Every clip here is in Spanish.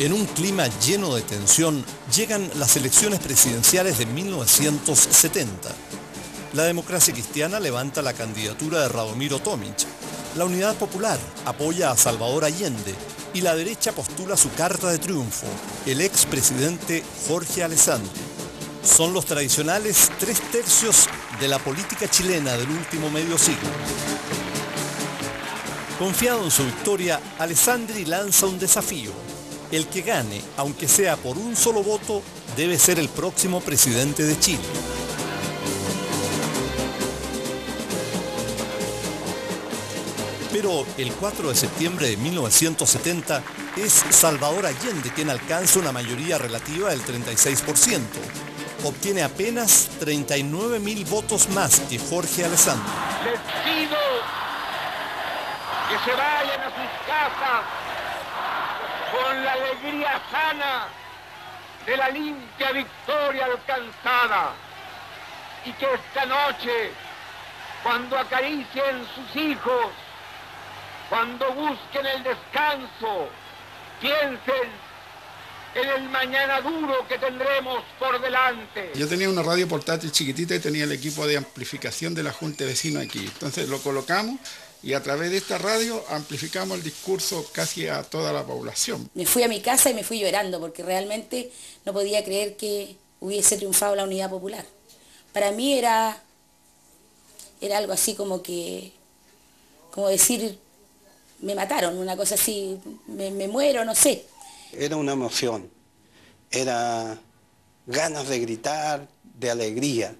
En un clima lleno de tensión, llegan las elecciones presidenciales de 1970. La Democracia Cristiana levanta la candidatura de Radomiro Tomic. La Unidad Popular apoya a Salvador Allende y la derecha postula su carta de triunfo, el expresidente Jorge Alessandri. Son los tradicionales 3/3 de la política chilena del último medio siglo. Confiado en su victoria, Alessandri lanza un desafío. El que gane, aunque sea por un solo voto, debe ser el próximo presidente de Chile. Pero el 4 de septiembre de 1970 es Salvador Allende quien alcanza una mayoría relativa del 36%. Obtiene apenas 39.000 votos más que Jorge Alessandri. Les pido que se vayan a sus casas con la alegría sana de la limpia victoria alcanzada y que esta noche, cuando acaricien sus hijos, cuando busquen el descanso, piensen en el mañana duro que tendremos por delante. Yo tenía una radio portátil chiquitita y tenía el equipo de amplificación de la Junta de Vecinos aquí. Entonces lo colocamos y a través de esta radio amplificamos el discurso casi a toda la población. Me fui a mi casa y me fui llorando porque realmente no podía creer que hubiese triunfado la Unidad Popular. Para mí era algo así como decir, me mataron, una cosa así, me muero, no sé. Era una emoción, era ganas de gritar, de alegría.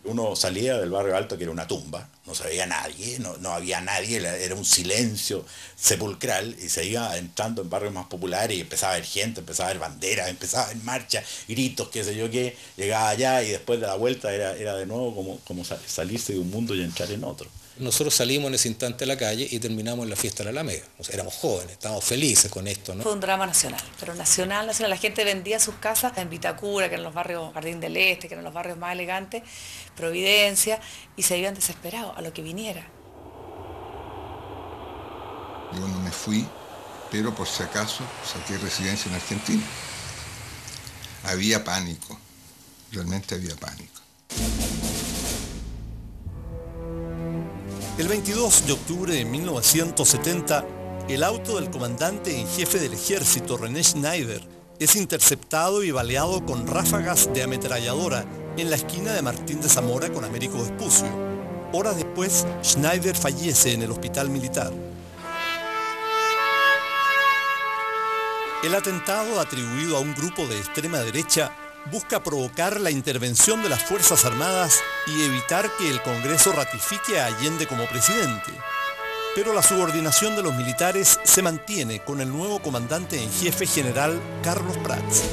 Uno salía del barrio alto, que era una tumba, no se veía nadie, no había nadie, era un silencio sepulcral, y se iba entrando en barrios más populares y empezaba a haber gente, empezaba a haber banderas, empezaba a haber marchas, gritos, qué sé yo qué, llegaba allá y después de la vuelta era de nuevo como salirse de un mundo y entrar en otro. Nosotros salimos en ese instante a la calle y terminamos en la fiesta de la Alameda. O sea, éramos jóvenes, estábamos felices con esto, ¿no? Fue un drama nacional, pero nacional. La gente vendía sus casas en Vitacura, que eran los barrios Jardín del Este, que eran los barrios más elegantes, Providencia, y se iban desesperados a lo que viniera. Yo no me fui, pero por si acaso saqué residencia en Argentina. Había pánico, realmente había pánico. El 22 de octubre de 1970, el auto del comandante en jefe del ejército, René Schneider, es interceptado y baleado con ráfagas de ametralladora en la esquina de Martín de Zamora con Américo Vespucio. Horas después, Schneider fallece en el hospital militar. El atentado, atribuido a un grupo de extrema derecha, busca provocar la intervención de las Fuerzas Armadas y evitar que el Congreso ratifique a Allende como presidente. Pero la subordinación de los militares se mantiene con el nuevo comandante en jefe general Carlos Prats.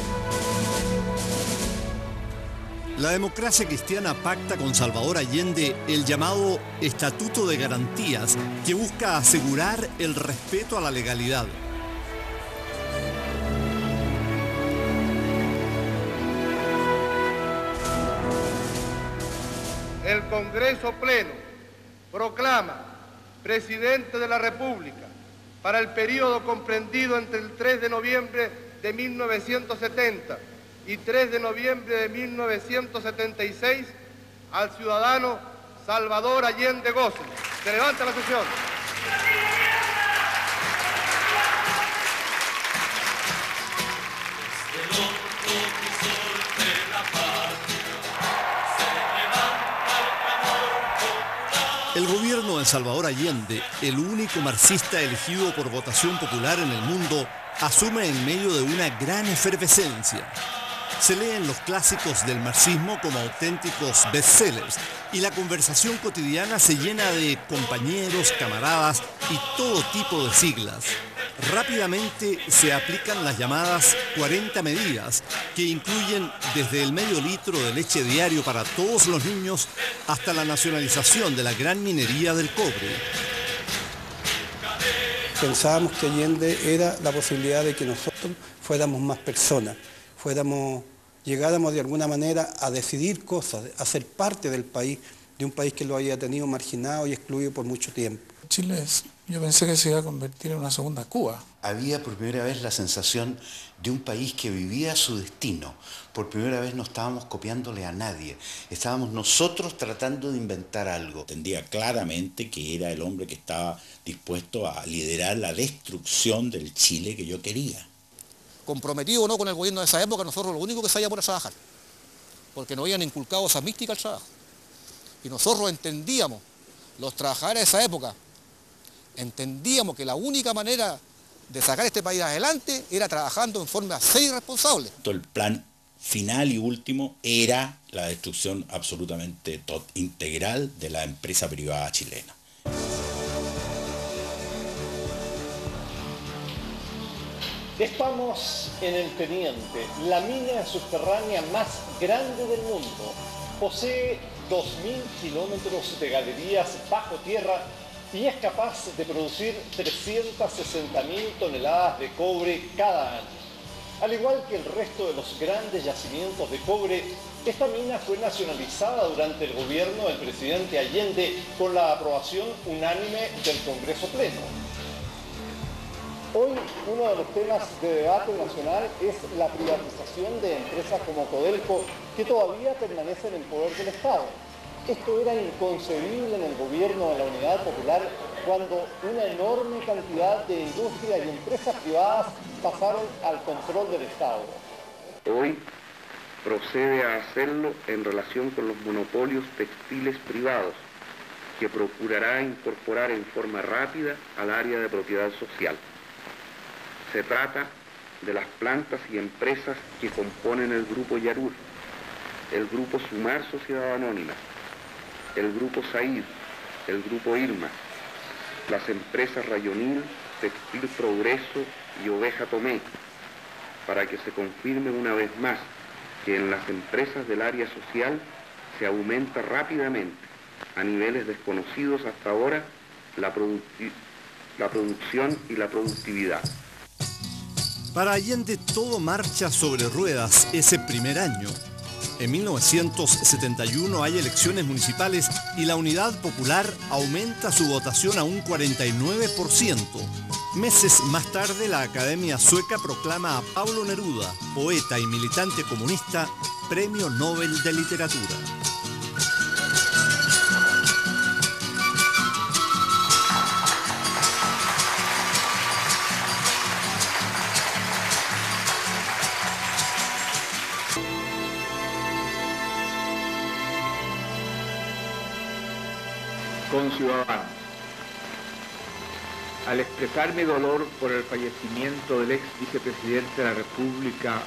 La Democracia Cristiana pacta con Salvador Allende el llamado Estatuto de Garantías, que busca asegurar el respeto a la legalidad. El Congreso Pleno proclama Presidente de la República para el periodo comprendido entre el 3 de noviembre de 1970 y 3 de noviembre de 1976 al ciudadano Salvador Allende Gossen. Se levanta la sesión. El gobierno de Salvador Allende, el único marxista elegido por votación popular en el mundo, asume en medio de una gran efervescencia. Se leen los clásicos del marxismo como auténticos bestsellers y la conversación cotidiana se llena de compañeros, camaradas y todo tipo de siglas. Rápidamente se aplican las llamadas 40 medidas, que incluyen desde el medio litro de leche diario para todos los niños hasta la nacionalización de la gran minería del cobre. Pensábamos que Allende era la posibilidad de que nosotros fuéramos más personas, llegáramos de alguna manera a decidir cosas, a ser parte del país, de un país que lo había tenido marginado y excluido por mucho tiempo. Chile es Yo pensé que se iba a convertir en una segunda Cuba. Había por primera vez la sensación de un país que vivía su destino. Por primera vez no estábamos copiándole a nadie. Estábamos nosotros tratando de inventar algo. Entendía claramente que era el hombre que estaba dispuesto a liderar la destrucción del Chile que yo quería. Comprometido o no con el gobierno de esa época, nosotros lo único que sabíamos era trabajar. Porque nos habían inculcado esa mística al trabajo. Y nosotros entendíamos, los trabajadores de esa época, entendíamos que la única manera de sacar este país adelante era trabajando en forma seria y responsable. El plan final y último era la destrucción absolutamente integral de la empresa privada chilena. Estamos en El Teniente, la mina subterránea más grande del mundo. Posee 2.000 kilómetros de galerías bajo tierra y es capaz de producir 360.000 toneladas de cobre cada año. Al igual que el resto de los grandes yacimientos de cobre, esta mina fue nacionalizada durante el gobierno del presidente Allende con la aprobación unánime del Congreso Pleno. Hoy uno de los temas de debate nacional es la privatización de empresas como Codelco, que todavía permanecen en poder del Estado. Esto era inconcebible en el gobierno de la Unidad Popular cuando una enorme cantidad de industrias y empresas privadas pasaron al control del Estado. Hoy procede a hacerlo en relación con los monopolios textiles privados, que procurará incorporar en forma rápida al área de propiedad social. Se trata de las plantas y empresas que componen el Grupo Yarur, el Grupo Sumar Sociedad Anónima, el Grupo Said, el Grupo Irma, las empresas Rayonil, Textil Progreso y Oveja Tomé, para que se confirme una vez más que en las empresas del área social se aumenta rápidamente, a niveles desconocidos hasta ahora, la producción y la productividad. Para Allende todo marcha sobre ruedas ese primer año. En 1971 hay elecciones municipales y la Unidad Popular aumenta su votación a un 49%. Meses más tarde la Academia Sueca proclama a Pablo Neruda, poeta y militante comunista, Premio Nobel de Literatura. Conciudadanos, al expresar mi dolor por el fallecimiento del ex vicepresidente de la República,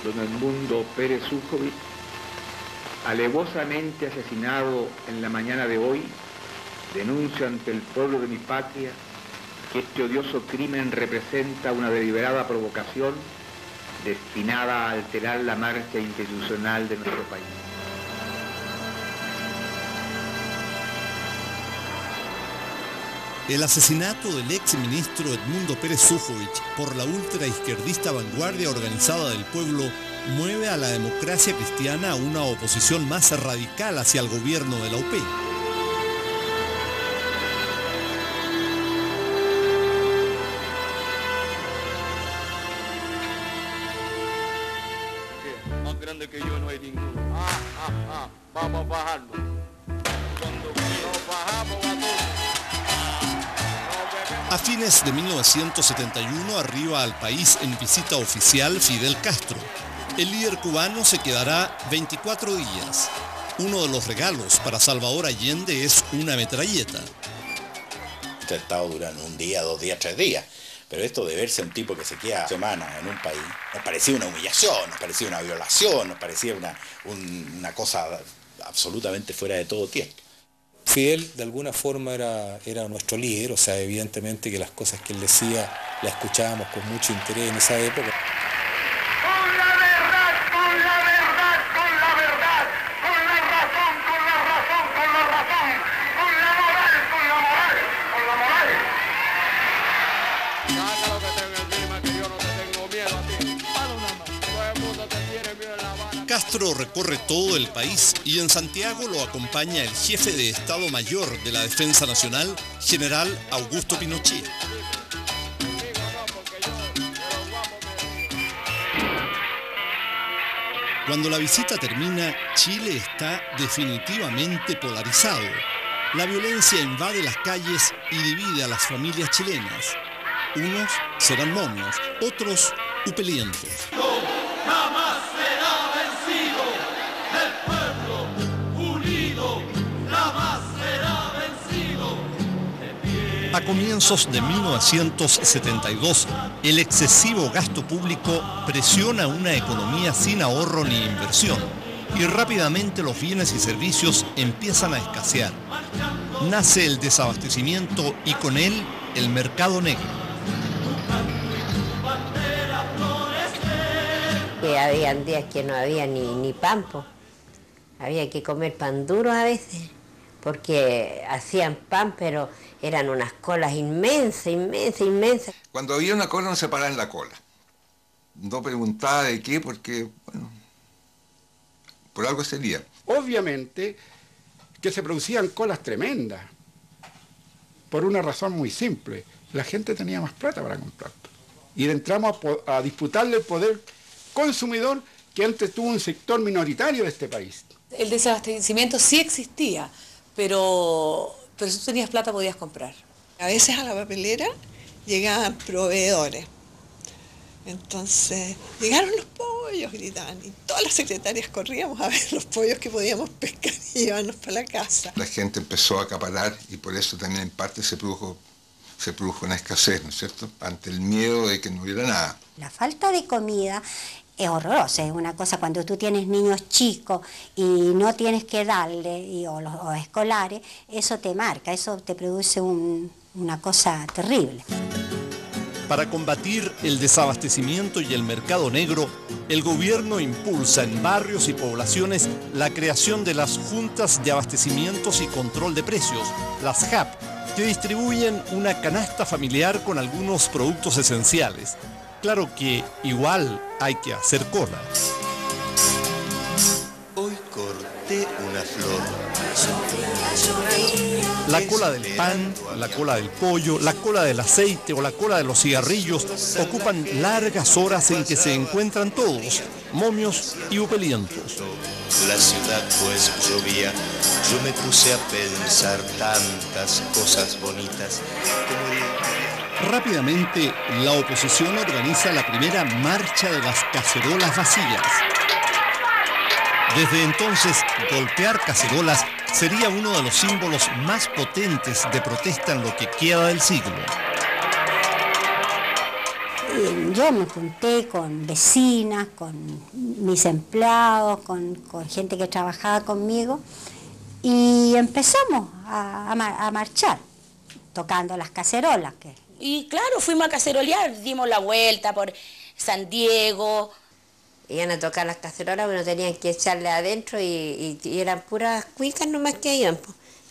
don Edmundo Pérez Ujovich, alevosamente asesinado en la mañana de hoy, denuncio ante el pueblo de mi patria que este odioso crimen representa una deliberada provocación destinada a alterar la marcha institucional de nuestro país. El asesinato del ex ministro Edmundo Pérez Ujovich por la ultraizquierdista Vanguardia Organizada del Pueblo mueve a la democracia cristiana a una oposición más radical hacia el gobierno de la UP. Más grande que yo no hay ninguno. Vamos a bajarlo. Cuando nos bajamos a todos. A fines de 1971 arriba al país en visita oficial Fidel Castro. El líder cubano se quedará 24 días. Uno de los regalos para Salvador Allende es una metralleta. Este estado durante un día, 2 días, 3 días. Pero esto de verse a un tipo que se queda semanas en un país, nos parecía una humillación, nos parecía una violación, nos parecía una cosa absolutamente fuera de todo tiempo. Fidel de alguna forma era nuestro líder, o sea, evidentemente que las cosas que él decía las escuchábamos con mucho interés en esa época. Con la verdad, con la verdad, con la verdad, con la razón, con la razón, con la razón, con la moral, con la moral, con la moral. Saca lo que tengo encima, que yo no te tengo miedo a ti. Todo el mundo te tiene miedo en La Habana. Castro recorre todo el país y en Santiago lo acompaña el jefe de Estado Mayor de la Defensa Nacional, general Augusto Pinochet. Cuando la visita termina, Chile está definitivamente polarizado. La violencia invade las calles y divide a las familias chilenas. Unos serán momios, otros upelientos. Jamás será vencido el pueblo unido, jamás será vencido. A comienzos de 1972, el excesivo gasto público presiona una economía sin ahorro ni inversión y rápidamente los bienes y servicios empiezan a escasear. Nace el desabastecimiento y con él el mercado negro. Habían días que no había ni pan, po. Había que comer pan duro a veces, porque hacían pan, pero eran unas colas inmensas. Cuando había una cola no se paraba en la cola. No preguntaba de qué, porque, bueno, por algo sería. Obviamente que se producían colas tremendas, por una razón muy simple. La gente tenía más plata para comprar. Y entramos a disputarle el poder consumidor que antes tuvo un sector minoritario de este país. El desabastecimiento sí existía, pero si tú tenías plata podías comprar. A veces a la papelera llegaban proveedores. Entonces llegaron los pollos, gritaban, y todas las secretarias corríamos a ver los pollos que podíamos pescar y llevarnos para la casa. La gente empezó a acaparar y por eso también en parte se produjo una escasez, ¿no es cierto?, ante el miedo de que no hubiera nada. La falta de comida es horrorosa, es una cosa cuando tú tienes niños chicos y no tienes que darle, o escolares, eso te marca, eso te produce una cosa terrible. Para combatir el desabastecimiento y el mercado negro, el gobierno impulsa en barrios y poblaciones la creación de las Juntas de Abastecimientos y Control de Precios, las JAP, que distribuyen una canasta familiar con algunos productos esenciales. Claro que igual hay que hacer cola. Hoy corté una flor. La cola del pan, la cola del pollo, la cola del aceite o la cola de los cigarrillos ocupan largas horas en que se encuentran todos, momios y upelientos. La ciudad pues llovía, yo me puse a pensar tantas cosas bonitas como... Rápidamente, la oposición organiza la primera marcha de las cacerolas vacías. Desde entonces, golpear cacerolas sería uno de los símbolos más potentes de protesta en lo que queda del siglo. Yo me junté con vecinas, con mis empleados, con gente que trabajaba conmigo y empezamos a marchar, tocando las cacerolas. Y claro, fuimos a cacerolear, dimos la vuelta por San Diego. Iban a tocar las cacerolas, pero tenían que echarle adentro y eran puras cuicas nomás que iban,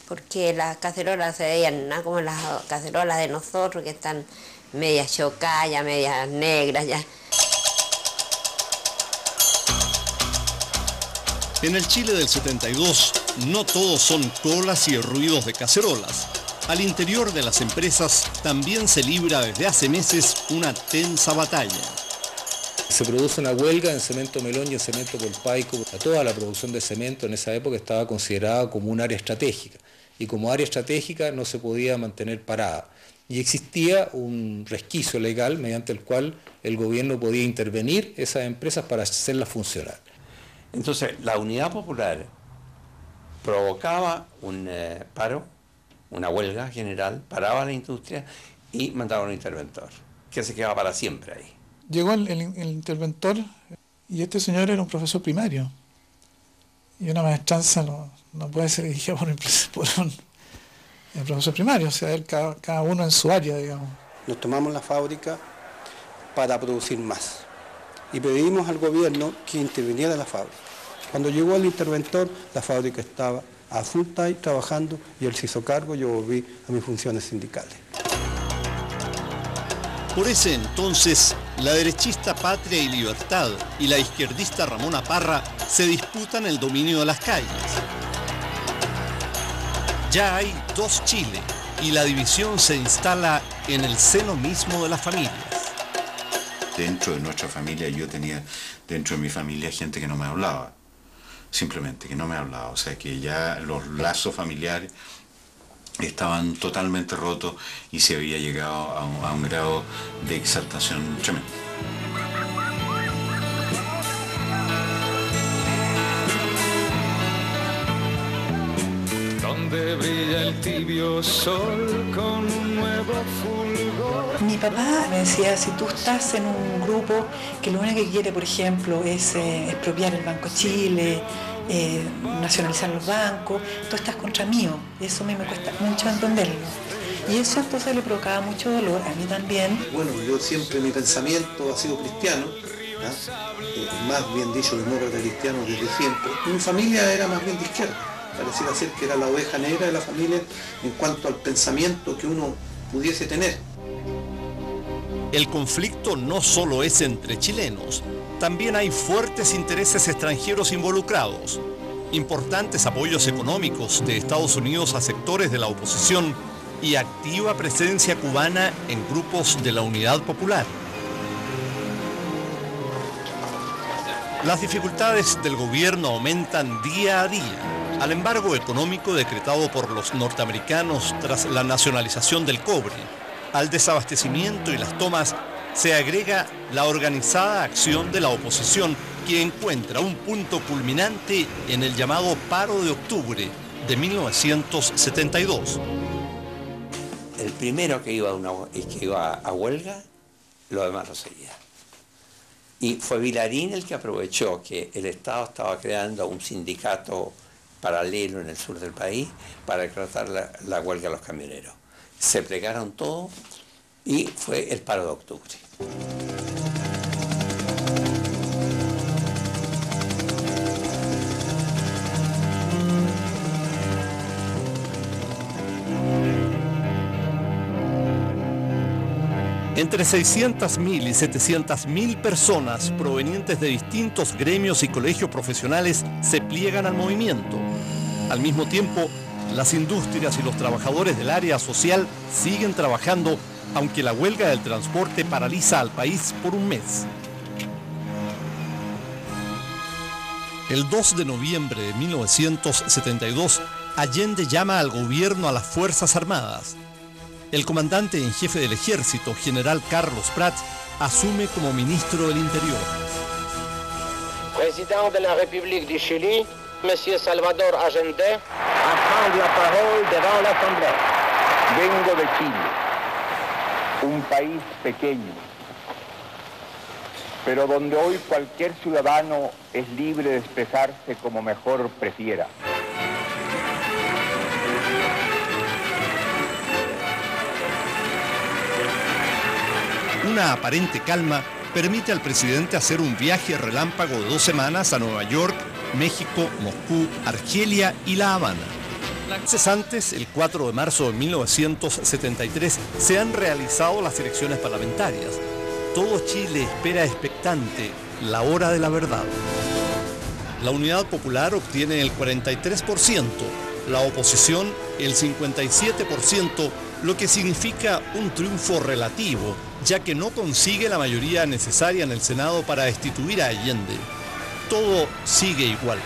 porque las cacerolas se veían nada como las cacerolas de nosotros, que están medias chocadas, ya medias negras ya. En el Chile del 72, no todos son colas y ruidos de cacerolas. Al interior de las empresas también se libra desde hace meses una tensa batalla. Se produce una huelga en Cemento Melón y en Cemento Polpaico. Toda la producción de cemento en esa época estaba considerada como un área estratégica y como área estratégica no se podía mantener parada. Y existía un resquicio legal mediante el cual el gobierno podía intervenir esas empresas para hacerlas funcionar. Entonces la Unidad Popular provocaba un paro, una huelga general, paraba la industria y mandaba un interventor, que se quedaba para siempre ahí. Llegó el interventor y este señor era un profesor primario. Y una maestranza no puede ser dirigida por un profesor primario, o sea, cada uno en su área, digamos. Nos tomamos la fábrica para producir más y pedimos al gobierno que interviniera en la fábrica. Cuando llegó el interventor, la fábrica estaba a full time trabajando y él se hizo cargo, yo volví a mis funciones sindicales. Por ese entonces, La derechista Patria y Libertad y la izquierdista Ramona Parra se disputan el dominio de las calles. Ya hay dos Chile y la división se instala en el seno mismo de las familias. Dentro de nuestra familia yo tenía, dentro de mi familia, gente que no me hablaba. Simplemente que no me hablaba. O sea que ya los lazos familiares estaban totalmente rotos y se había llegado a un grado de exaltación tremendo. Donde brilla el tibio sol con un nuevo fulgor. Mi papá me decía, si tú estás en un grupo que lo único que quiere, por ejemplo, es expropiar el Banco Chile, nacionalizar los bancos, tú estás contra mío. Y eso a mí me cuesta mucho entenderlo. Y eso entonces le provocaba mucho dolor, a mí también. Bueno, yo siempre mi pensamiento ha sido cristiano, más bien dicho demócrata cristiano desde siempre. Mi familia era más bien de izquierda, pareciera ser que era la oveja negra de la familia en cuanto al pensamiento que uno pudiese tener. El conflicto no solo es entre chilenos, también hay fuertes intereses extranjeros involucrados, importantes apoyos económicos de Estados Unidos a sectores de la oposición y activa presencia cubana en grupos de la Unidad Popular. Las dificultades del gobierno aumentan día a día al embargo económico decretado por los norteamericanos tras la nacionalización del cobre. Al desabastecimiento y las tomas se agrega la organizada acción de la oposición, que encuentra un punto culminante en el llamado Paro de Octubre de 1972. El primero que iba a huelga, lo demás lo seguía. Y fue Vilarín el que aprovechó que el Estado estaba creando un sindicato paralelo en el sur del país para decretar la huelga a los camioneros. Se plegaron todos y fue el paro de octubre. Entre 600.000 y 700.000 personas provenientes de distintos gremios y colegios profesionales se pliegan al movimiento. Al mismo tiempo, las industrias y los trabajadores del área social siguen trabajando, aunque la huelga del transporte paraliza al país por un mes. El 2 de noviembre de 1972, Allende llama al gobierno a las Fuerzas Armadas. El comandante en jefe del ejército, general Carlos Prats, asume como ministro del Interior. Président de la République du Chili, Monsieur Salvador Allende, a prendre la parole devant l'Assemblée. Vengo de Chile, un país pequeño, pero donde hoy cualquier ciudadano es libre de expresarse como mejor prefiera. Una aparente calma permite al presidente hacer un viaje relámpago de 2 semanas a Nueva York, México, Moscú, Argelia y La Habana. Meses antes, el 4 de marzo de 1973, se han realizado las elecciones parlamentarias. Todo Chile espera expectante la hora de la verdad. La Unidad Popular obtiene el 43%, la oposición el 57%, lo que significa un triunfo relativo, ya que no consigue la mayoría necesaria en el Senado para destituir a Allende. Todo sigue igual.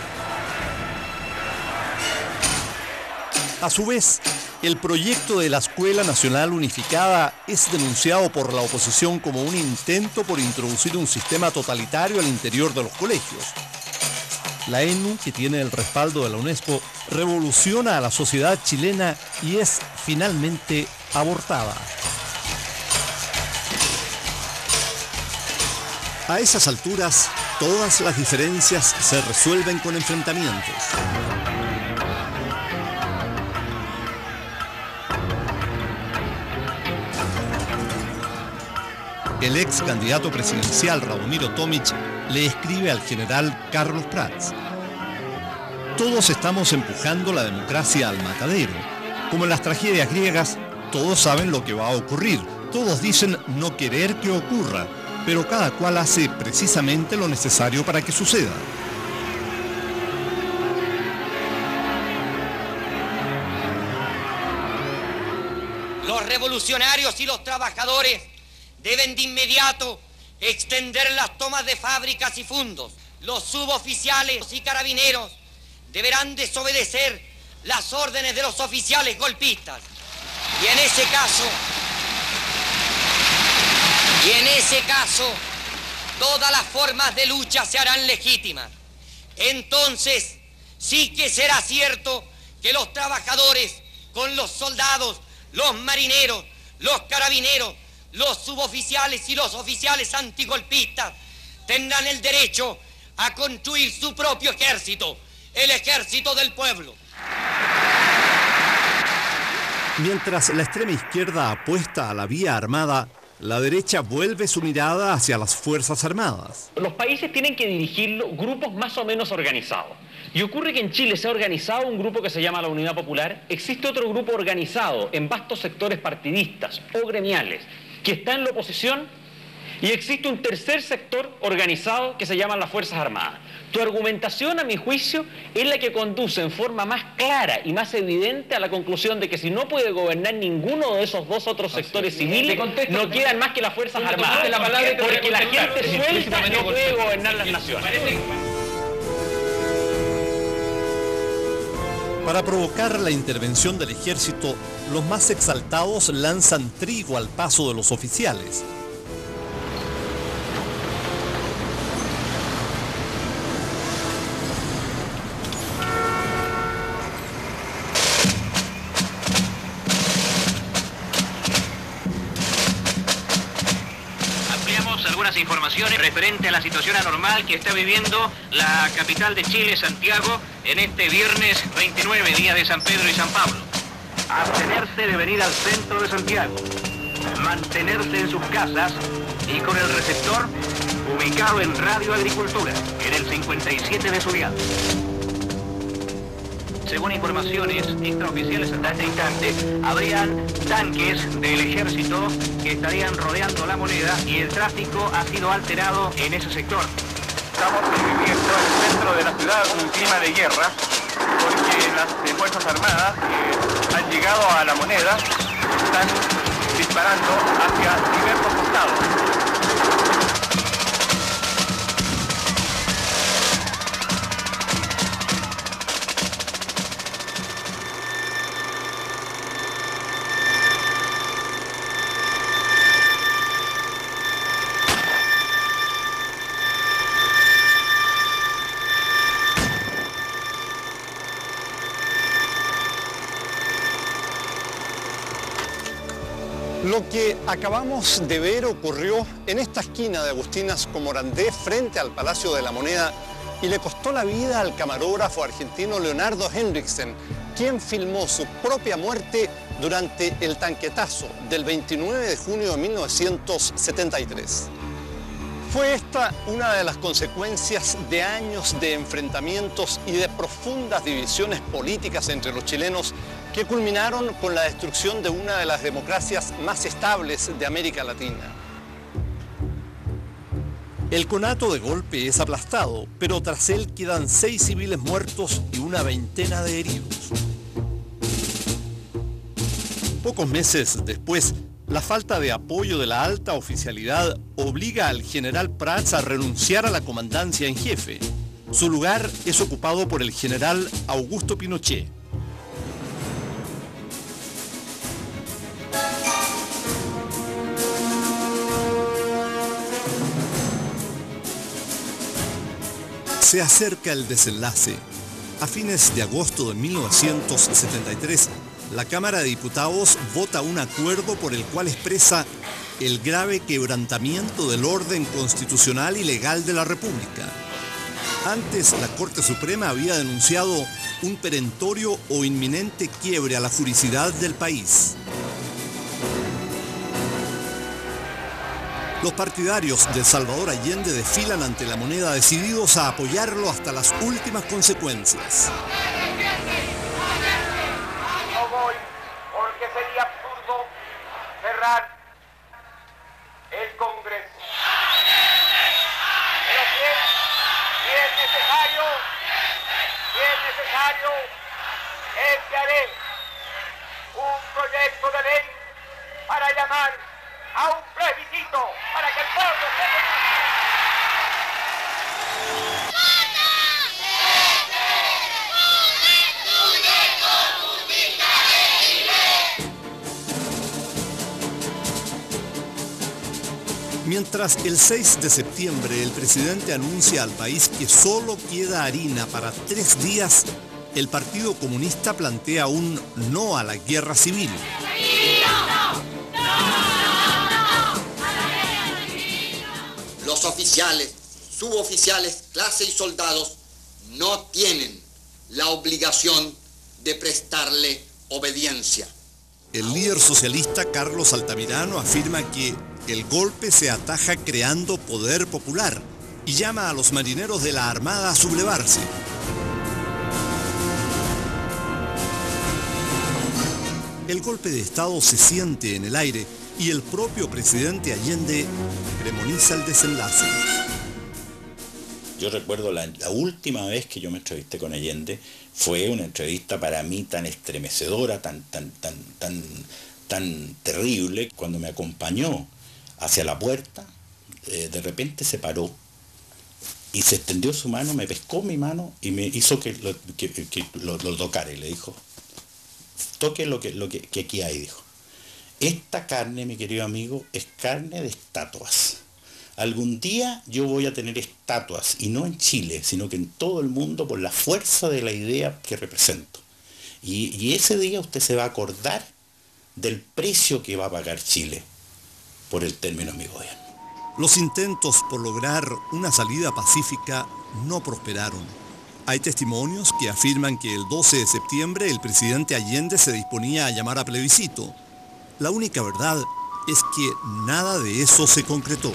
A su vez, el proyecto de la Escuela Nacional Unificada es denunciado por la oposición como un intento por introducir un sistema totalitario al interior de los colegios. La ENU, que tiene el respaldo de la UNESCO, revoluciona a la sociedad chilena y es finalmente abortada. A esas alturas, todas las diferencias se resuelven con enfrentamientos. El ex candidato presidencial Radomiro Tomic le escribe al general Carlos Prats: todos estamos empujando la democracia al matadero. Como en las tragedias griegas, todos saben lo que va a ocurrir. Todos dicen no querer que ocurra. pero cada cual hace precisamente lo necesario para que suceda. Los revolucionarios y los trabajadores deben de inmediato extender las tomas de fábricas y fundos. Los suboficiales y carabineros deberán desobedecer las órdenes de los oficiales golpistas. Y en ese caso, todas las formas de lucha se harán legítimas. Entonces, sí que será cierto que los trabajadores, con los soldados, los marineros, los carabineros, los suboficiales y los oficiales antigolpistas, tendrán el derecho a construir su propio ejército, el ejército del pueblo. Mientras la extrema izquierda apuesta a la vía armada, la derecha vuelve su mirada hacia las Fuerzas Armadas. Los países tienen que dirigirlo grupos más o menos organizados. Y ocurre que en Chile se ha organizado un grupo que se llama la Unidad Popular, existe otro grupo organizado en vastos sectores partidistas o gremiales que está en la oposición, y existe un tercer sector organizado que se llama las Fuerzas Armadas. Tu argumentación, a mi juicio, es la que conduce en forma más clara y más evidente a la conclusión de que si no puede gobernar ninguno de esos dos otros sectores civiles, no quedan más que las Fuerzas Armadas. Porque la gente suelta no puede gobernar las naciones. Para provocar la intervención del ejército, los más exaltados lanzan trigo al paso de los oficiales. Informaciones referente a la situación anormal que está viviendo la capital de Chile, Santiago, en este viernes 29, día de San Pedro y San Pablo. Abstenerse de venir al centro de Santiago, mantenerse en sus casas y con el receptor ubicado en Radio Agricultura, en el 57 de Subial. Según informaciones extraoficiales hasta este instante, habrían tanques del ejército que estarían rodeando la moneda y el tráfico ha sido alterado en ese sector. Estamos viviendo en el centro de la ciudad un clima de guerra, porque las Fuerzas Armadas que han llegado a la moneda están disparando hacia diversos costados. Lo que acabamos de ver ocurrió en esta esquina de Agustinas con Morandé frente al Palacio de la Moneda y le costó la vida al camarógrafo argentino Leonardo Henriksen, quien filmó su propia muerte durante el tanquetazo del 29 de junio de 1973. Fue esta una de las consecuencias de años de enfrentamientos y de profundas divisiones políticas entre los chilenos que culminaron con la destrucción de una de las democracias más estables de América Latina. El conato de golpe es aplastado, pero tras él quedan 6 civiles muertos y una veintena de heridos. Pocos meses después, la falta de apoyo de la alta oficialidad obliga al general Prats a renunciar a la comandancia en jefe. Su lugar es ocupado por el general Augusto Pinochet. Se acerca el desenlace. A fines de agosto de 1973, la Cámara de Diputados vota un acuerdo por el cual expresa el grave quebrantamiento del orden constitucional y legal de la República. Antes, la Corte Suprema había denunciado un perentorio o inminente quiebre a la juridicidad del país. Los partidarios de Salvador Allende desfilan ante la Moneda decididos a apoyarlo hasta las últimas consecuencias. No voy porque sería absurdo cerrar el Congreso. a un plebiscito para que el pueblo se Mientras el 6 de septiembre el presidente anuncia al país que solo queda harina para 3 días, el Partido Comunista plantea un no a la guerra civil. Los oficiales, suboficiales, clase y soldados no tienen la obligación de prestarle obediencia. El líder socialista Carlos Altamirano afirma que el golpe se ataja creando poder popular y llama a los marineros de la Armada a sublevarse. El golpe de Estado se siente en el aire y el propio presidente Allende premoniza el desenlace. Yo recuerdo la última vez que yo me entrevisté con Allende, fue una entrevista para mí tan estremecedora, tan terrible, cuando me acompañó hacia la puerta, de repente se paró y se extendió su mano, me pescó mi mano y me hizo que lo tocara y le dijo, toque lo que aquí hay, dijo. Esta carne, mi querido amigo, es carne de estatuas. Algún día yo voy a tener estatuas, y no en Chile, sino que en todo el mundo, por la fuerza de la idea que represento. Y ese día usted se va a acordar del precio que va a pagar Chile por el término de mi gobierno. Los intentos por lograr una salida pacífica no prosperaron. Hay testimonios que afirman que el 12 de septiembre el presidente Allende se disponía a llamar a plebiscito. La única verdad es que nada de eso se concretó.